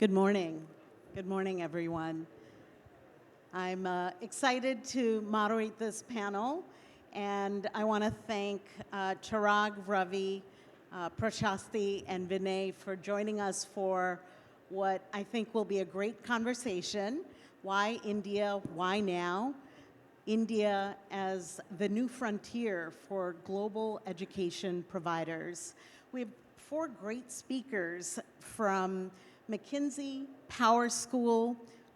Good morning. Good morning, everyone. I'm excited to moderate this panel, and I want to thank Chirag, Ravi, Prashasti, and Vinay for joining us for what I think will be a great conversation. Why India? Why now? India as the new frontier for global education providers. We have four great speakers from McKinsey, PowerSchool,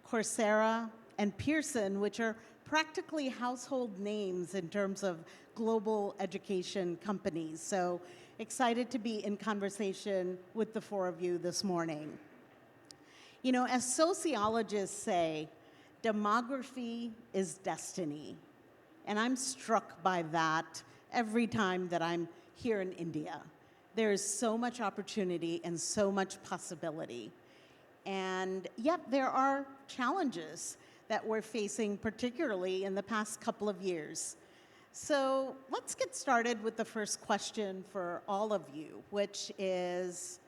Coursera, and Pearson, which are practically household names in terms of global education companies. So excited to be in conversation with the four of you this morning. You know, as sociologists say, demography is destiny. And I'm struck by that every time that I'm here in India. There is so much opportunity and so much possibility. And yet there are challenges that we're facing, particularly in the past couple of years. So let's get started with the first question for all of you, which is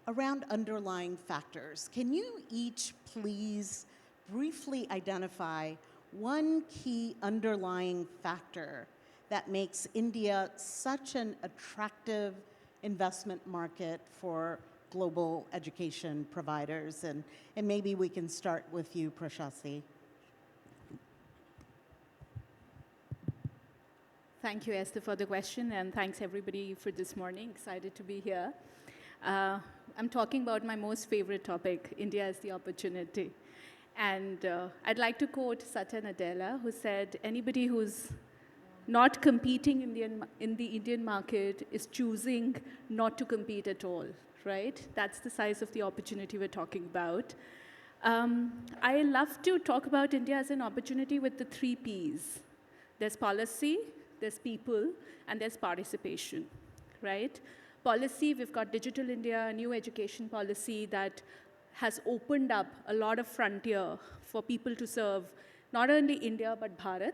around underlying factors. Can you each please briefly identify one key underlying factor that makes India such an attractive investment market for global education providers? And maybe we can start with you, Prashasti. Thank you, Esther, for the question, and thanks everybody for this morning. Excited to be here. I'm talking about my most favorite topic, India as the opportunity. And I'd like to quote Satya Nadella, who said, anybody who's not competing in the Indian market is choosing not to compete at all, right? That's the size of the opportunity we're talking about. I love to talk about India as an opportunity with the three Ps. There's policy, there's people, and there's participation, right? Policy, we've got Digital India, a new education policy that has opened up a lot of frontier for people to serve not only India but Bharat,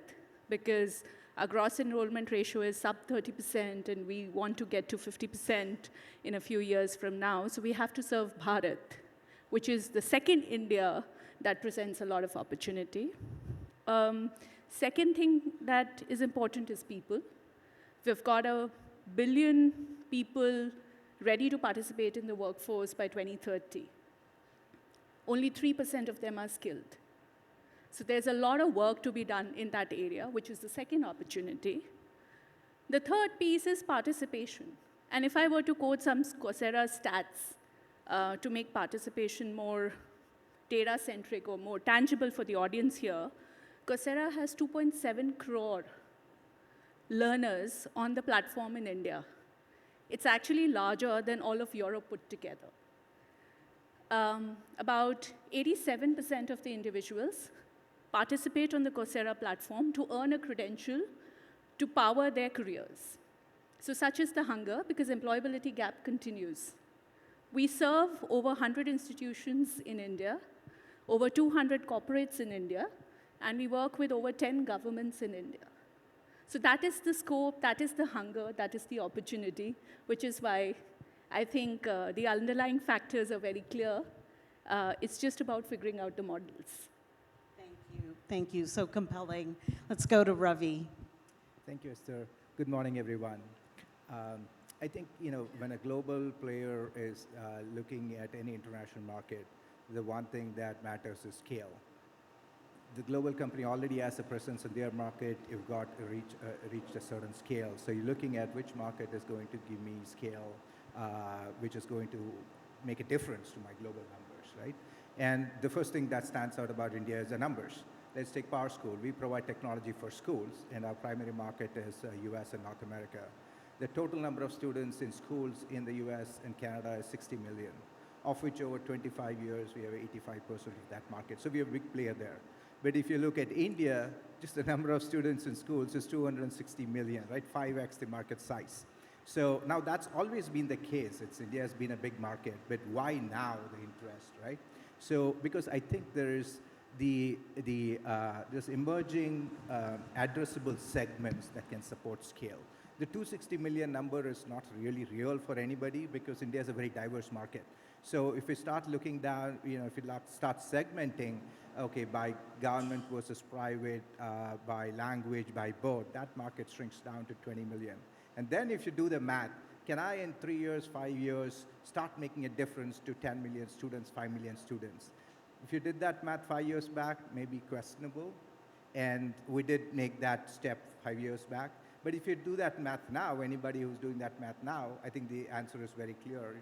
because our gross enrollment ratio is sub 30%, and we want to get to 50% in a few years from now. So we have to serve Bharat, which is the second India that presents a lot of opportunity. Second thing that is important is people. We've got 1 billion people ready to participate in the workforce by 2030. Only 3% of them are skilled. So there's a lot of work to be done in that area, which is the second opportunity. The third piece is participation. And if I were to quote some Coursera stats to make participation more data-centric or more tangible for the audience here, Coursera has 2.7 crore learners on the platform in India. It's actually larger than all of Europe put together. About 87% of the individuals participate on the Coursera platform to earn a credential to power their careers. So such is the hunger, because employability gap continues. We serve over 100 institutions in India, over 200 corporates in India, and we work with over 10 governments in India. So that is the scope, that is the hunger, that is the opportunity, which is why I think the underlying factors are very clear. It's just about figuring out the models. Thank you. Thank you. So compelling. Let's go to Ravi. Thank you, Esther. Good morning, everyone. I think, when a global player is looking at any international market, the one thing that matters is scale. The global company already has a presence in their market. You've got to reach a certain scale. So you're looking at which market is going to give me scale, which is going to make a difference to my global numbers, right? And the first thing that stands out about India is the numbers. Let's take PowerSchool. We provide technology for schools, and our primary market is US and North America. The total number of students in schools in the US and Canada is 60 million, of which over 25 years, we have 85% of that market. So we are a big player there. But if you look at India, just the number of students in schools is 260 million, right? 5x the market size. So now that's always been the case. India has been a big market, but why now the interest, right? So because I think there is this emerging addressable segments that can support scale. The 260 million number is not really real for anybody because India is a very diverse market. So if we start looking down, if we start segmenting, okay, by government versus private, by language, by both, that market shrinks down to 20 million. And then if you do the math, can I in 3 years, 5 years, start making a difference to 10 million students, 5 million students? If you did that math 5 years back, maybe questionable. And we did make that step 5 years back. But if you do that math now, anybody who's doing that math now, I think the answer is very clear.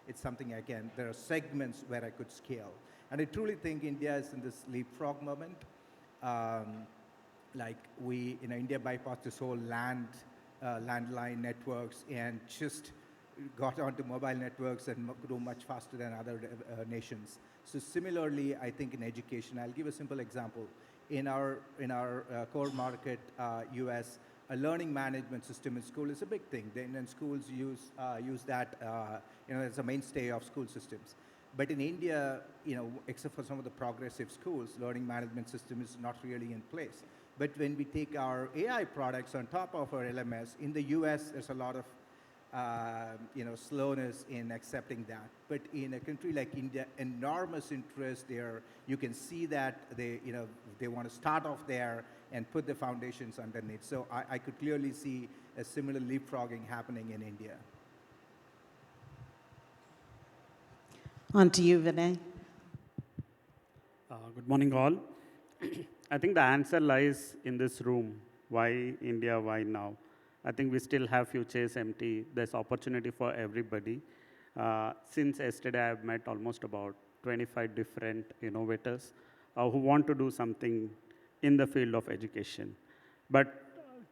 It's something, again, there are segments where I could scale. And I truly think India is in this leapfrog moment. India bypassed this whole landline networks and just got onto mobile networks and grew much faster than other nations. So similarly, I think in education, I'll give a simple example. In our core market, US, a learning management system in school is a big thing. The Indian schools use that as a mainstay of school systems. But in India, except for some of the progressive schools, learning management system is not really in place. But when we take our AI products on top of our LMS, in the US, there's a lot of slowness in accepting that. But in a country like India, enormous interest there. You can see that they want to start off there and put the foundations underneath. So I could clearly see a similar leapfrogging happening in India. On to you, Vinay. Good morning, all. I think the answer lies in this room. Why India? Why now? I think we still have few chairs empty. There's opportunity for everybody. Since yesterday, I've met almost about 25 different innovators who want to do something in the field of education. But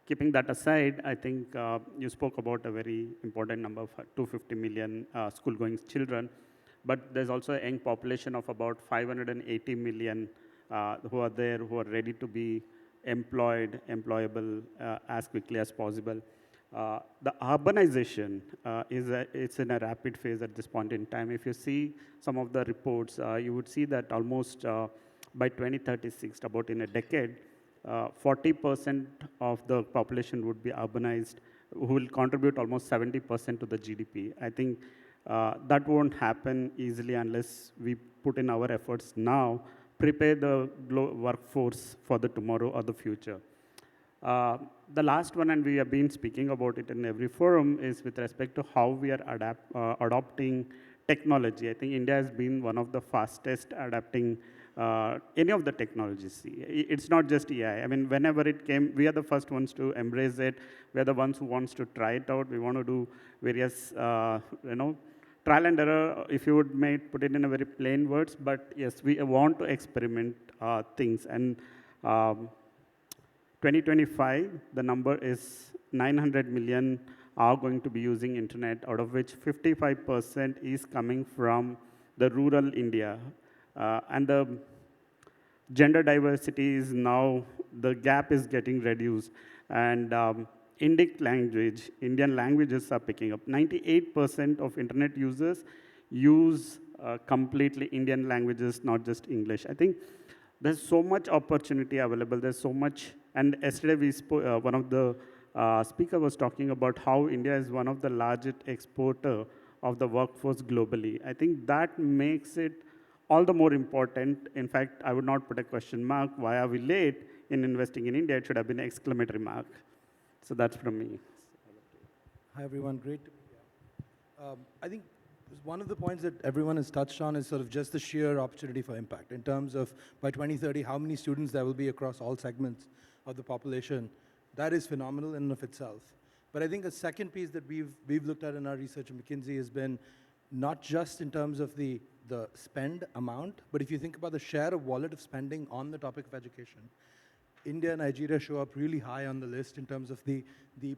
keeping that aside, I think you spoke about a very important number of 250 million school-going children. But there's also a young population of about 580 million who are there, who are ready to be employable as quickly as possible. The urbanization it's in a rapid phase at this point in time. If you see some of the reports, you would see that almost by 2036, about in a decade, 40% of the population would be urbanized, who will contribute almost 70% to the GDP. I think that won't happen easily unless we put in our efforts now, prepare the workforce for the tomorrow or the future. The last one, and we have been speaking about it in every forum, is with respect to how we are adopting technology. I think India has been one of the fastest adapting any of the technologies. It's not just AI. I mean, whenever it came, we are the first ones to embrace it. We are the ones who wants to try it out. We want to do various, trial and error, if you would put it in a very plain words. But yes, we want to experiment things. And 2025, the number is 900 million are going to be using internet, out of which 55% is coming from the rural India. And the gender diversity is now, the gap is getting reduced. And Indian languages are picking up. 98% of internet users use completely Indian languages, not just English. I think there's so much opportunity available. There's so much, and yesterday we spoke, one of the speaker was talking about how India is one of the largest exporter of the workforce globally. I think that makes it all the more important. In fact, I would not put a question mark. Why are we late in investing in India? It should have been an exclamatory mark. So that's from me. Hi, everyone. Great to be here. I think one of the points that everyone has touched on is sort of just the sheer opportunity for impact in terms of by 2030, how many students there will be across all segments of the population. That is phenomenal in and of itself. But I think a second piece that we've looked at in our research at McKinsey has been not just in terms of the spend amount, but if you think about the share of wallet of spending on the topic of education, India and Nigeria show up really high on the list in terms of the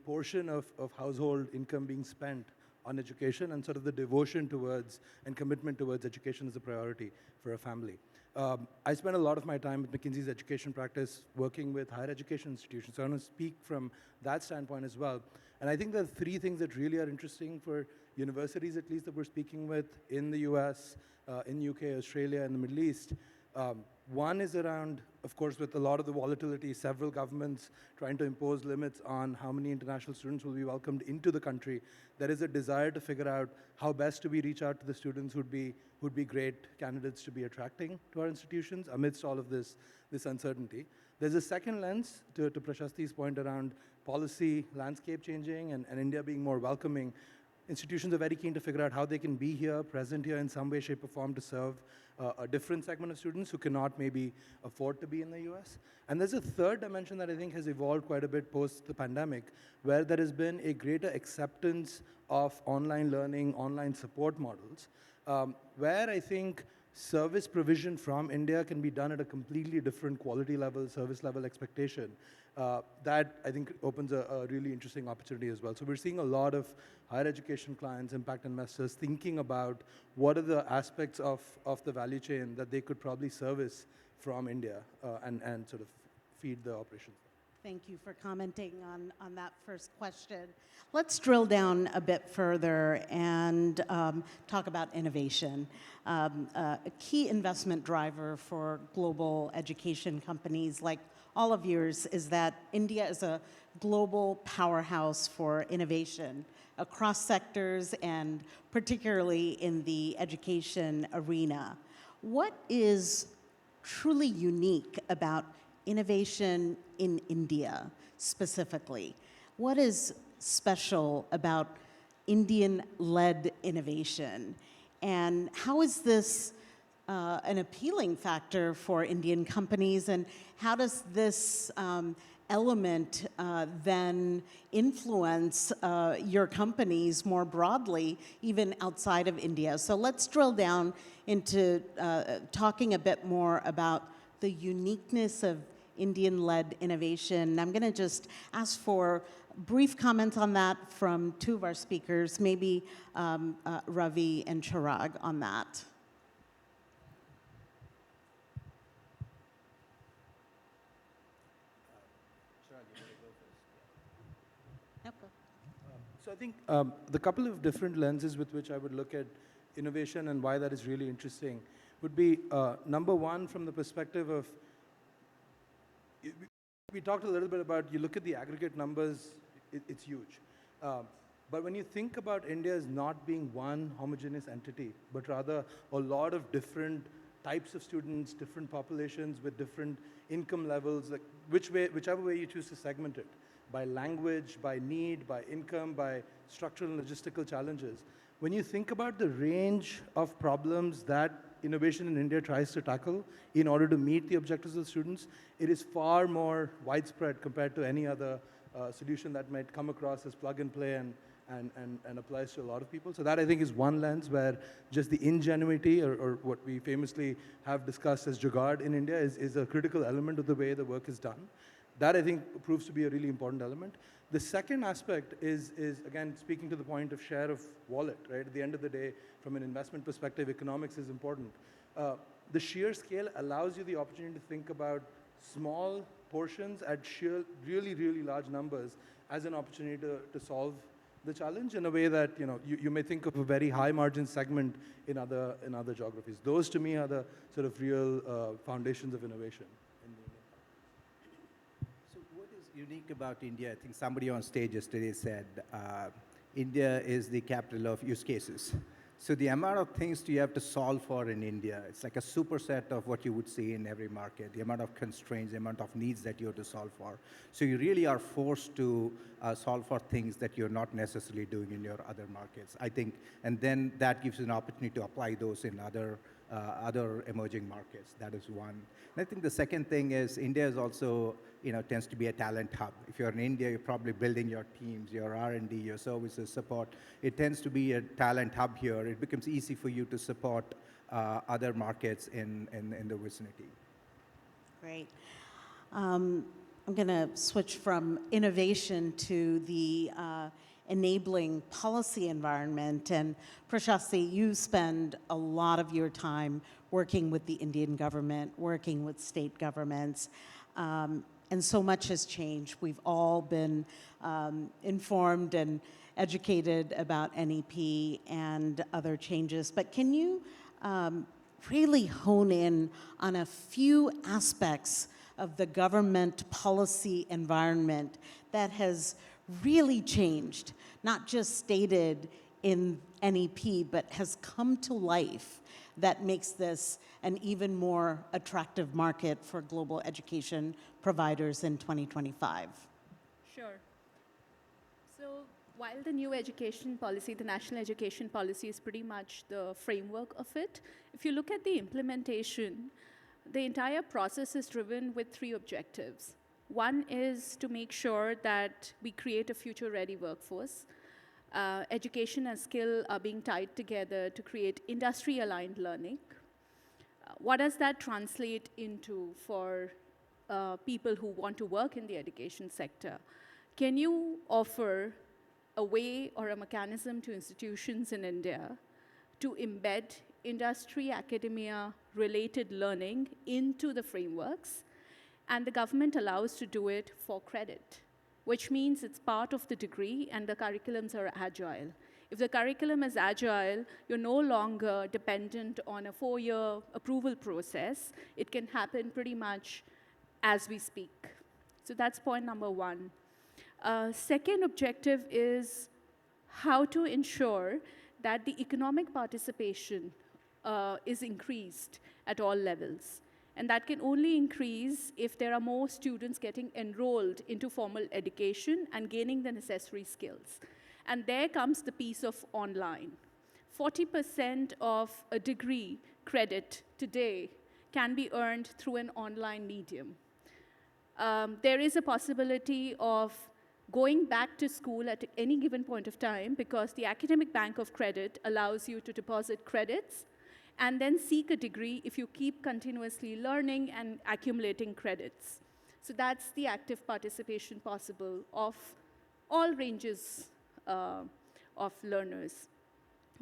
portion of household income being spent on education and sort of the devotion towards and commitment towards education as a priority for a family. I spend a lot of my time at McKinsey's education practice working with higher education institutions, so I want to speak from that standpoint as well. And I think there are three things that really are interesting for universities, at least that we're speaking with in the US, in UK, Australia, and the Middle East. One is around, of course, with a lot of the volatility, several governments trying to impose limits on how many international students will be welcomed into the country. There is a desire to figure out how best do we reach out to the students who'd be great candidates to be attracting to our institutions amidst all of this uncertainty. There's a second lens to Prashasti's point around policy landscape changing and India being more welcoming. Institutions are very keen to figure out how they can be here, present here in some way, shape, or form to serve a different segment of students who cannot maybe afford to be in the US. And there's a third dimension that I think has evolved quite a bit post the pandemic, where there has been a greater acceptance of online learning, online support models, where I think service provision from India can be done at a completely different quality level, service level expectation. That I think opens a really interesting opportunity as well. So we're seeing a lot of higher education clients, impact investors thinking about what are the aspects of the value chain that they could probably service from India and sort of feed the operations. Thank you for commenting on that first question. Let's drill down a bit further and talk about innovation. A key investment driver for global education companies like all of yours is that India is a global powerhouse for innovation across sectors and particularly in the education arena. What is truly unique about innovation in India specifically? What is special about Indian-led innovation? And how is this an appealing factor for Indian companies? And how does this element then influence your companies more broadly, even outside of India? So let's drill down into talking a bit more about the uniqueness of Indian-led innovation. I'm going to just ask for brief comments on that from two of our speakers, maybe Ravi and Chirag on that. So I think the couple of different lenses with which I would look at innovation and why that is really interesting would be, number one, from the perspective of, we talked a little bit about, you look at the aggregate numbers, it's huge. But when you think about India as not being one homogeneous entity, but rather a lot of different types of students, different populations with different income levels, like whichever way you choose to segment it, by language, by need, by income, by structural and logistical challenges. When you think about the range of problems that innovation in India tries to tackle in order to meet the objectives of the students, it is far more widespread compared to any other solution that might come across as plug and play and applies to a lot of people. So that I think is one lens where just the ingenuity or what we famously have discussed as jugaad in India is a critical element of the way the work is done. That I think proves to be a really important element. The second aspect is again, speaking to the point of share of wallet, right? At the end of the day, from an investment perspective, economics is important. The sheer scale allows you the opportunity to think about small portions at really, really large numbers as an opportunity to solve the challenge in a way that, you may think of a very high margin segment in other geographies. Those to me are the sort of real foundations of innovation. Unique about India, I think somebody on stage yesterday said, India is the capital of use cases. So the amount of things you have to solve for in India, it's like a superset of what you would see in every market, the amount of constraints, the amount of needs that you have to solve for. So you really are forced to solve for things that you're not necessarily doing in your other markets, I think. And then that gives you an opportunity to apply those in other emerging markets. That is one. And I think the second thing is India is also, tends to be a talent hub. If you're in India, you're probably building your teams, your R&D, your services support. It tends to be a talent hub here. It becomes easy for you to support other markets in the vicinity. Great. I'm going to switch from innovation to the enabling policy environment. And Prashasti, you spend a lot of your time working with the Indian government, working with state governments, and so much has changed. We've all been informed and educated about NEP and other changes. But can you really hone in on a few aspects of the government policy environment that has really changed, not just stated in NEP, but has come to life that makes this an even more attractive market for global education providers in 2025. Sure. So while the new education policy, the national education policy is pretty much the framework of it, if you look at the implementation, the entire process is driven with three objectives. One is to make sure that we create a future-ready workforce. Education and skill are being tied together to create industry-aligned learning. What does that translate into for people who want to work in the education sector? Can you offer a way or a mechanism to institutions in India to embed industry, academia related learning into the frameworks? And the government allows to do it for credit, which means it's part of the degree and the curriculums are agile. If the curriculum is agile, you're no longer dependent on a 4-year approval process. It can happen pretty much as we speak. So that's point number one. Second objective is how to ensure that the economic participation is increased at all levels. And that can only increase if there are more students getting enrolled into formal education and gaining the necessary skills. And there comes the piece of online. 40% of a degree credit today can be earned through an online medium. There is a possibility of going back to school at any given point of time because the academic bank of credit allows you to deposit credits and then seek a degree if you keep continuously learning and accumulating credits. So that's the active participation possible of all ranges of learners.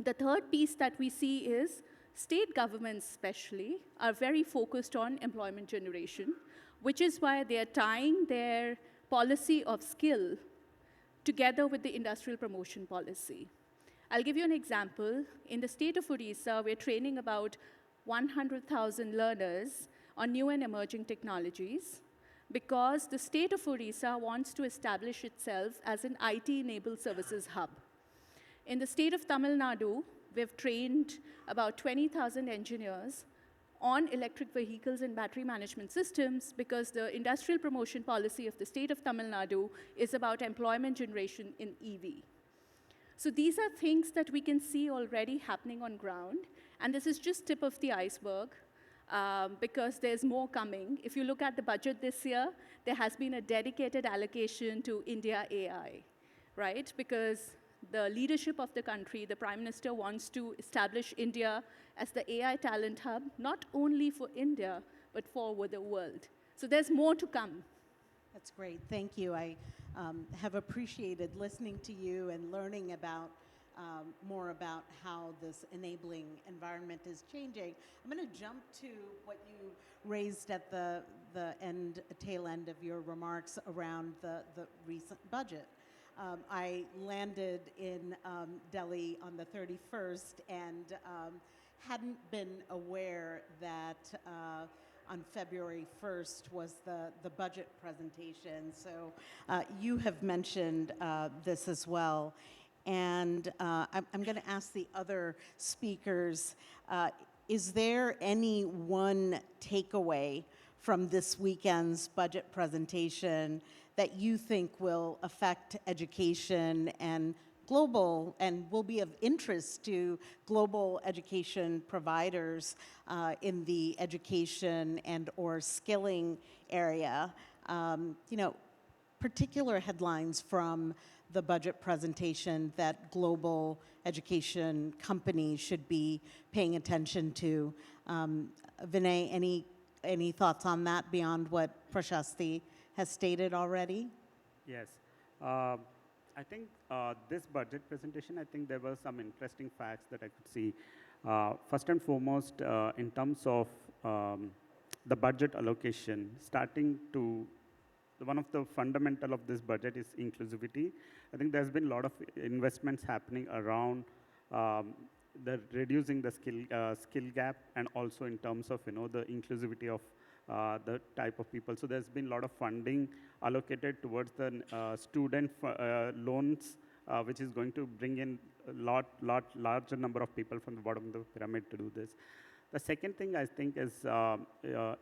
The third piece that we see is state governments especially are very focused on employment generation, which is why they are tying their policy of skill together with the industrial promotion policy. I'll give you an example. In the state of Odisha, we're training about 100,000 learners on new and emerging technologies because the state of Odisha wants to establish itself as an IT-enabled services hub. In the state of Tamil Nadu, we've trained about 20,000 engineers on electric vehicles and battery management systems because the industrial promotion policy of the state of Tamil Nadu is about employment generation in EV. So these are things that we can see already happening on ground, and this is just tip of the iceberg because there's more coming. If you look at the budget this year, there has been a dedicated allocation to India AI, right? Because the leadership of the country, the Prime Minister wants to establish India as the AI talent hub, not only for India, but for the world. So there's more to come. That's great. Thank you. I have appreciated listening to you and learning about more about how this enabling environment is changing. I'm going to jump to what you raised at the tail end of your remarks around the recent budget. I landed in Delhi on the 31st and hadn't been aware that on February 1st was the budget presentation. So you have mentioned this as well. And I'm going to ask the other speakers, is there any one takeaway from this weekend's budget presentation that you think will affect education and global and will be of interest to global education providers in the education and or skilling area? Particular headlines from the budget presentation that global education companies should be paying attention to. Vinay, any thoughts on that beyond what Prashasti has stated already? Yes. I think this budget presentation, I think there were some interesting facts that I could see. First and foremost, in terms of the budget allocation, one of the fundamental of this budget is inclusivity. I think there's been a lot of investments happening around the reducing the skill gap, and also in terms of the inclusivity of the type of people. So there's been a lot of funding allocated towards the student loans, which is going to bring in a larger number of people from the bottom of the pyramid to do this. The second thing I think is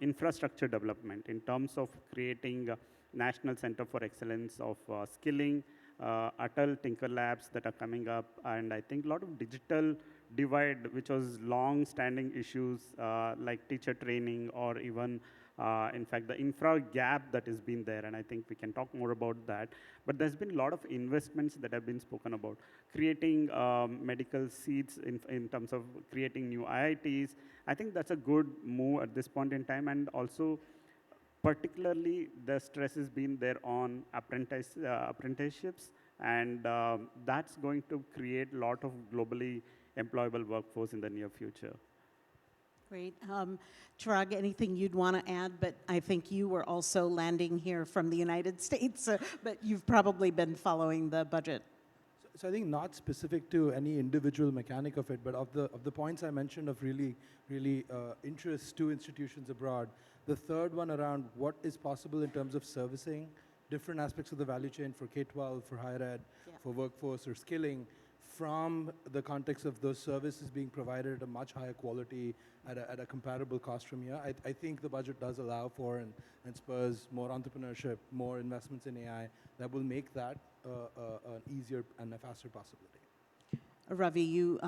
infrastructure development in terms of creating a National Center for Excellence of Skilling, Atal Tinker Labs that are coming up, and I think a lot of digital divide, which was long-standing issues like teacher training or even, in fact, the infra gap that has been there, and I think we can talk more about that. But there's been a lot of investments that have been spoken about, creating medical seats in terms of creating new IITs. I think that's a good move at this point in time, and also particularly the stress has been there on apprenticeships, and that's going to create a lot of globally employable workforce in the near future. Great. Chirag, anything you'd want to add? But I think you were also landing here from the United States, but you've probably been following the budget. So I think not specific to any individual mechanic of it, but of the points I mentioned of really interest to institutions abroad, the third one around what is possible in terms of servicing different aspects of the value chain for K-12, for higher ed, for workforce or skilling, from the context of those services being provided at a much higher quality at a comparable cost from here. I think the budget does allow for and spurs more entrepreneurship, more investments in AI that will make that an easier and a faster possibility. Ravi, you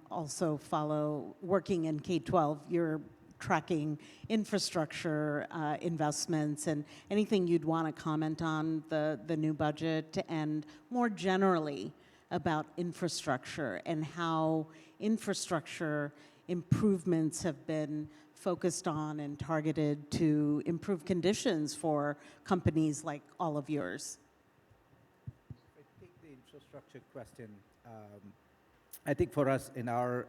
also follow working in K-12. You're tracking infrastructure investments, and anything you'd want to comment on the new budget and more generally about infrastructure and how infrastructure improvements have been focused on and targeted to improve conditions for companies like all of yours. I take the infrastructure question. I think for us in our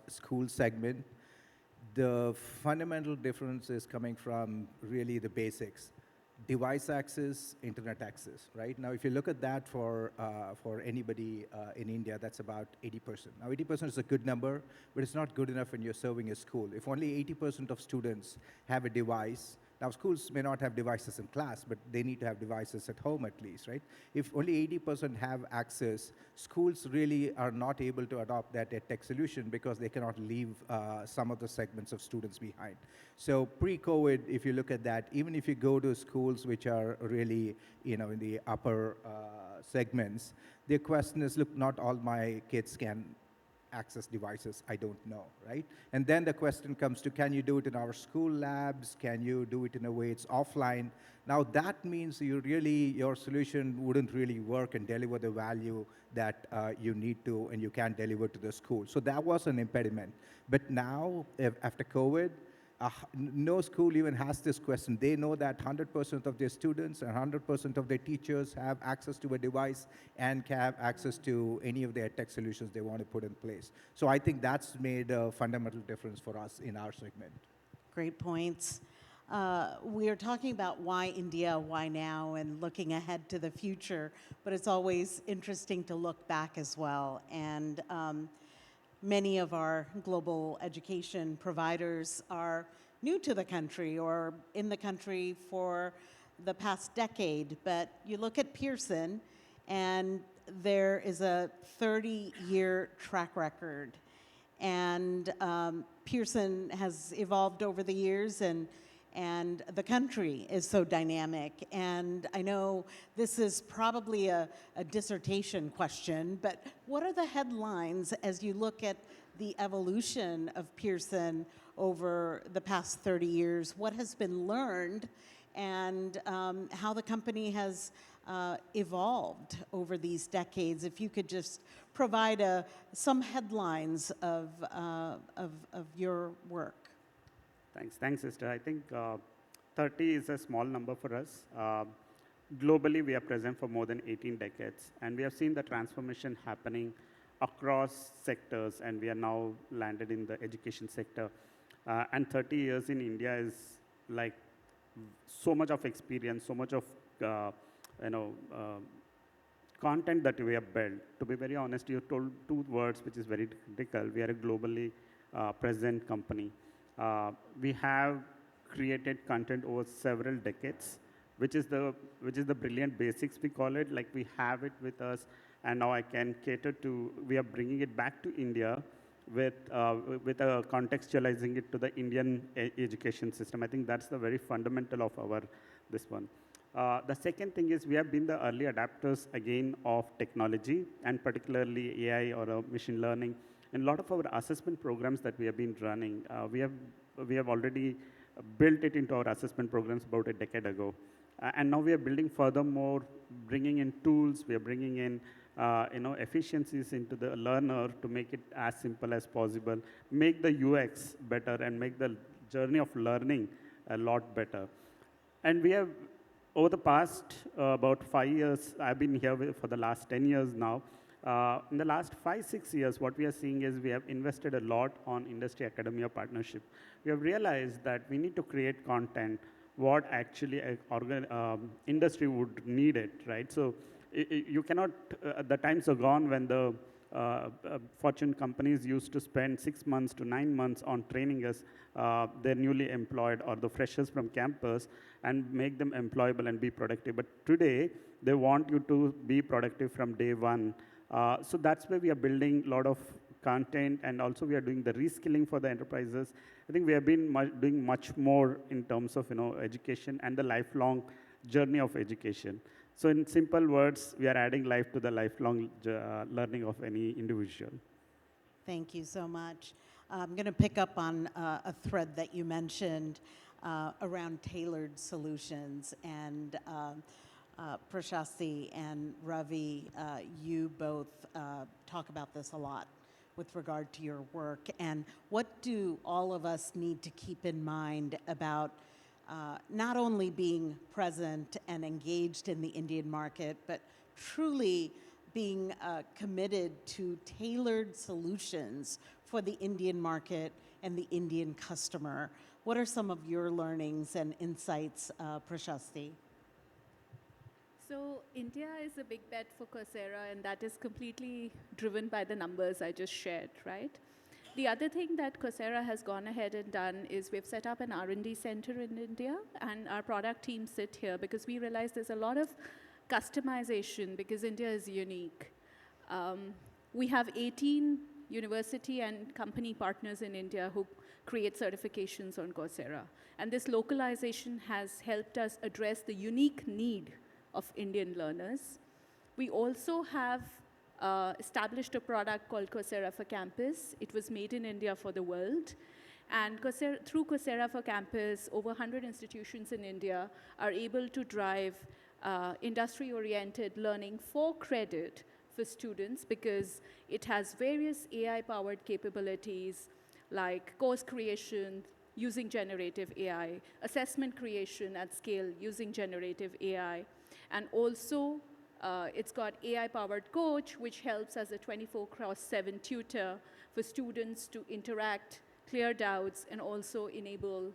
school segment, the fundamental difference is coming from really the basics. Device access, internet access, right? Now, if you look at that for anybody in India, that's about 80%. Now, 80% is a good number, but it's not good enough when you're serving a school. If only 80% of students have a device, now schools may not have devices in class, but they need to have devices at home at least, right? If only 80% have access, schools really are not able to adopt that tech solution because they cannot leave some of the segments of students behind. So pre-COVID, if you look at that, even if you go to schools which are really, in the upper segments, their question is, look, not all my kids can access devices, I don't know, right? And then the question comes to, can you do it in our school labs? Can you do it in a way it's offline? Now that means your solution wouldn't really work and deliver the value that you need to and you can deliver to the school. So that was an impediment. But now, after COVID, no school even has this question. They know that 100% of their students and 100% of their teachers have access to a device and can have access to any of their tech solutions they want to put in place. So I think that's made a fundamental difference for us in our segment. Great points. We are talking about why India, why now, and looking ahead to the future, but it's always interesting to look back as well. And many of our global education providers are new to the country or in the country for the past decade. But you look at Pearson, and there is a 30-year track record. And Pearson has evolved over the years, and the country is so dynamic. And I know this is probably a dissertation question, but what are the headlines as you look at the evolution of Pearson over the past 30 years? What has been learned, and how the company has evolved over these decades? If you could just provide some headlines of your work. Thanks, sister. I think 30 is a small number for us. Globally, we are present for more than 18 decades, and we have seen the transformation happening across sectors, and we are now landed in the education sector. And 30 years in India is like so much of experience, so much of content that we have built, to be very honest, you told two words which is very critical. We are a globally present company. We have created content over several decades, which is the brilliant basics we call it. Like we have it with us, and now I can cater to. We are bringing it back to India with contextualizing it to the Indian education system. I think that's the very fundamental of our this one. The second thing is we have been the early adapters again of technology, and particularly AI or machine learning. In a lot of our assessment programs that we have been running, we have already built it into our assessment programs about a decade ago. And now we are building furthermore, bringing in tools, we are bringing in efficiencies into the learner to make it as simple as possible, make the UX better, and make the journey of learning a lot better. And we have, over the past about 5 years, I've been here for the last 10 years now. In the last 5-6 years, what we are seeing is we have invested a lot on industry-academia partnership. We have realized that we need to create content what actually industry would need it, right? So you cannot, the times are gone when the Fortune companies used to spend 6 months to 9 months on training us, their newly employed or the freshers from campus, and make them employable and be productive. But today, they want you to be productive from day one. So that's why we are building a lot of content, and also we are doing the reskilling for the enterprises. I think we have been doing much more in terms of education and the lifelong journey of education. So in simple words, we are adding life to the lifelong learning of any individual. Thank you so much. I'm going to pick up on a thread that you mentioned around tailored solutions. And Prashasti and Ravi, you both talk about this a lot with regard to your work. And what do all of us need to keep in mind about not only being present and engaged in the Indian market, but truly being committed to tailored solutions for the Indian market and the Indian customer? What are some of your learnings and insights, Prashasti? So India is a big bet for Coursera, and that is completely driven by the numbers I just shared, right? The other thing that Coursera has gone ahead and done is we've set up an R&D center in India, and our product teams sit here because we realize there's a lot of customization because India is unique. We have 18 university and company partners in India who create certifications on Coursera. And this localization has helped us address the unique need of Indian learners. We also have established a product called Coursera for Campus. It was made in India for the world. And through Coursera for Campus, over 100 institutions in India are able to drive industry-oriented learning for credit for students because it has various AI-powered capabilities like course creation using generative AI, assessment creation at scale using generative AI, and also it's got AI-powered coach, which helps as a 24/7 tutor for students to interact, clear doubts, and also enable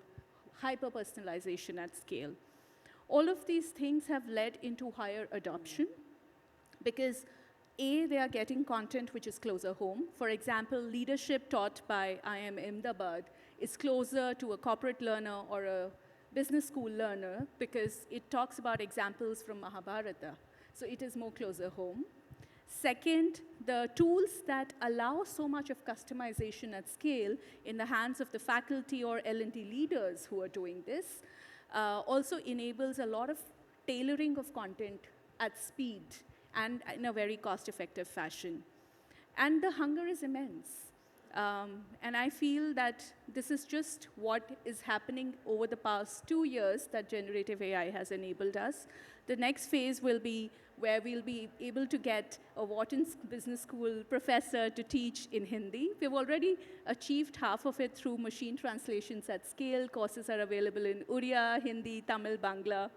hyper-personalization at scale. All of these things have led into higher adoption because they are getting content which is closer home. For example, leadership taught by IIM Ahmedabad is closer to a corporate learner or a business school learner because it talks about examples from Mahabharata. So it is more closer home. Second, the tools that allow so much of customization at scale in the hands of the faculty or L&D leaders who are doing this also enables a lot of tailoring of content at speed and in a very cost-effective fashion. And the hunger is immense. And I feel that this is just what is happening over the past 2 years that generative AI has enabled us. The next phase will be where we'll be able to get a Wharton Business School professor to teach in Hindi. We've already achieved half of it through machine translations at scale. Courses are available in Uriya, Hindi, Tamil, Bangla.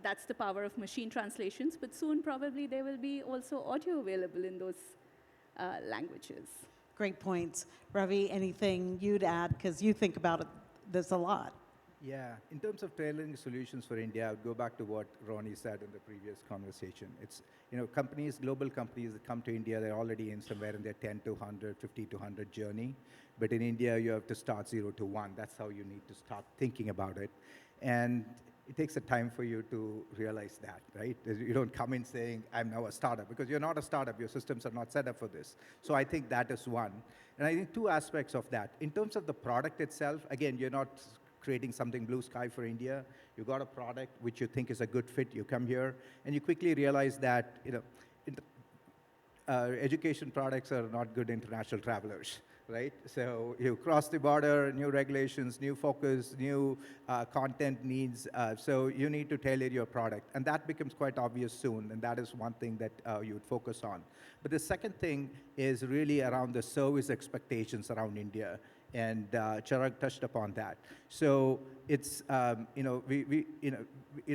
That's the power of machine translations. But soon, probably, there will be also audio available in those languages. Great points. Ravi, anything you'd add? Because you think about this a lot. Yeah, in terms of tailoring solutions for India, I would go back to what Ronnie said in the previous conversation. It's, companies, global companies that come to India, they're already in somewhere in their 10 to 100, 50 to 100 journey. But in India, you have to start 0 to 1. That's how you need to start thinking about it. And it takes a time for you to realize that, right? You don't come in saying, I'm now a startup, because you're not a startup. Your systems are not set up for this. So I think that is one. And I think two aspects of that. In terms of the product itself, again, you're not creating something blue sky for India. You got a product which you think is a good fit. You come here, and you quickly realize that education products are not good international travelers, right? So you cross the border, new regulations, new focus, new content needs. So you need to tailor your product, and that becomes quite obvious soon. And that is one thing that you would focus on. But the second thing is really around the service expectations around India. And Chirag touched upon that. So it's, in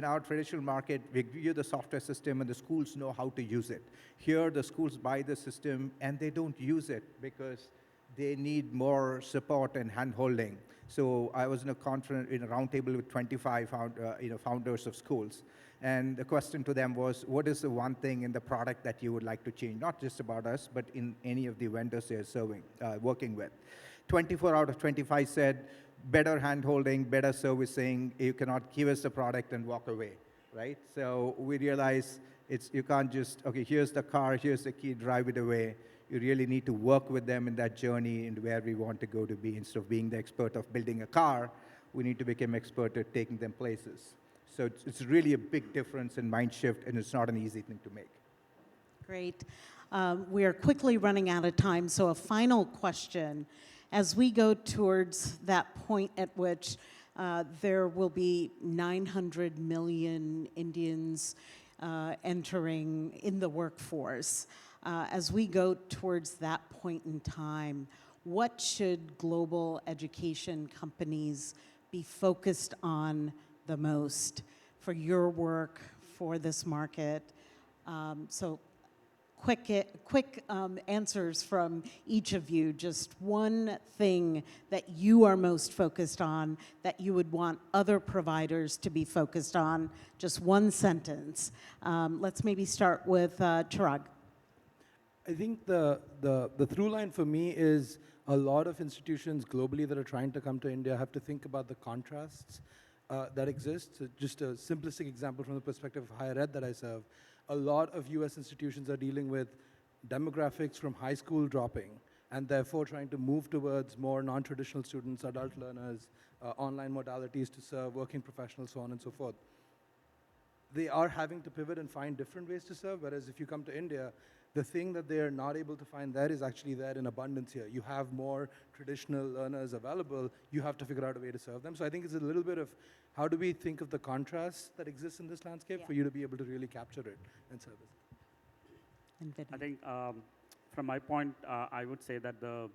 our traditional market, we give you the software system and the schools know how to use it. Here, the schools buy the system and they don't use it because they need more support and hand-holding. So I was in a conference, in a roundtable with 25 founders of schools. And the question to them was, what is the one thing in the product that you would like to change? Not just about us, but in any of the vendors they're working with. 24 out of 25 said, better hand-holding, better servicing. You cannot give us the product and walk away, right? So we realize you can't just, okay, here's the car, here's the key, drive it away. You really need to work with them in that journey and where we want to go to be. Instead of being the expert of building a car, we need to become expert at taking them places. So it's really a big difference in mind shift, and it's not an easy thing to make. Great. We are quickly running out of time, so a final question. As we go towards that point at which there will be 900 million Indians entering in the workforce, as we go towards that point in time, what should global education companies be focused on the most for your work, for this market? So quick answers from each of you. Just one thing that you are most focused on that you would want other providers to be focused on. Just one sentence. Let's maybe start with Chirag. I think the through line for me is a lot of institutions globally that are trying to come to India have to think about the contrasts that exist. So just a simplistic example from the perspective of higher ed that I serve. A lot of US institutions are dealing with demographics from high school dropping, and therefore trying to move towards more non-traditional students, adult learners, online modalities to serve working professionals, so on and so forth. They are having to pivot and find different ways to serve, whereas if you come to India, the thing that they are not able to find there is actually there in abundance here. You have more traditional learners available. You have to figure out a way to serve them. So I think it's a little bit of how do we think of the contrast that exists in this landscape for you to be able to really capture it and serve it. I think from my point, I would say that the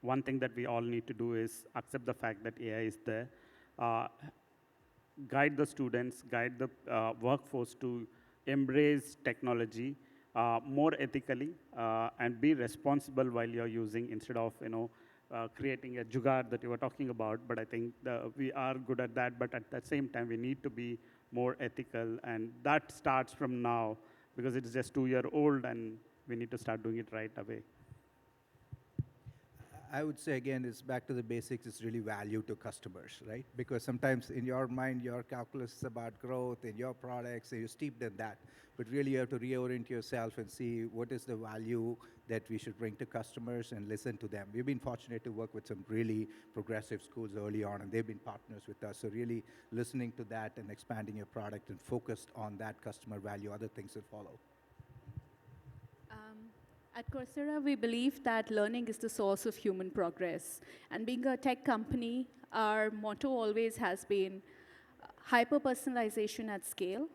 one thing that we all need to do is accept the fact that AI is there. Guide the students, guide the workforce to embrace technology more ethically and be responsible while you're using, instead of creating a jugaad that you were talking about. But I think we are good at that, but at the same time we need to be more ethical, and that starts from now, because it's just 2-year-old and we need to start doing it right away. I would say, again, it's back to the basics. It's really value to customers, right? Because sometimes in your mind, your calculus is about growth in your products, and you're steeped in that. But really, you have to reorient yourself and see what is the value that we should bring to customers and listen to them. We've been fortunate to work with some really progressive schools early on, and they've been partners with us. So really listening to that and expanding your product and focused on that customer value, other things will follow. At Coursera, we believe that learning is the source of human progress. And being a tech company, our motto always has been hyper-personalization at scale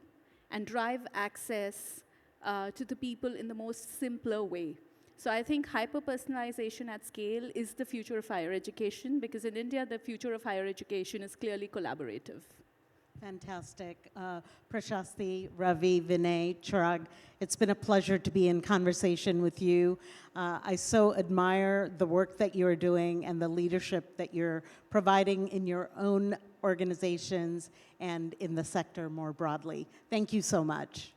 and drive access to the people in the most simpler way. So I think hyper-personalization at scale is the future of higher education, because in India, the future of higher education is clearly collaborative. Fantastic. Prashasti, Ravi, Vinay, Chirag, it's been a pleasure to be in conversation with you. I so admire the work that you're doing and the leadership that you're providing in your own organizations and in the sector more broadly. Thank you so much.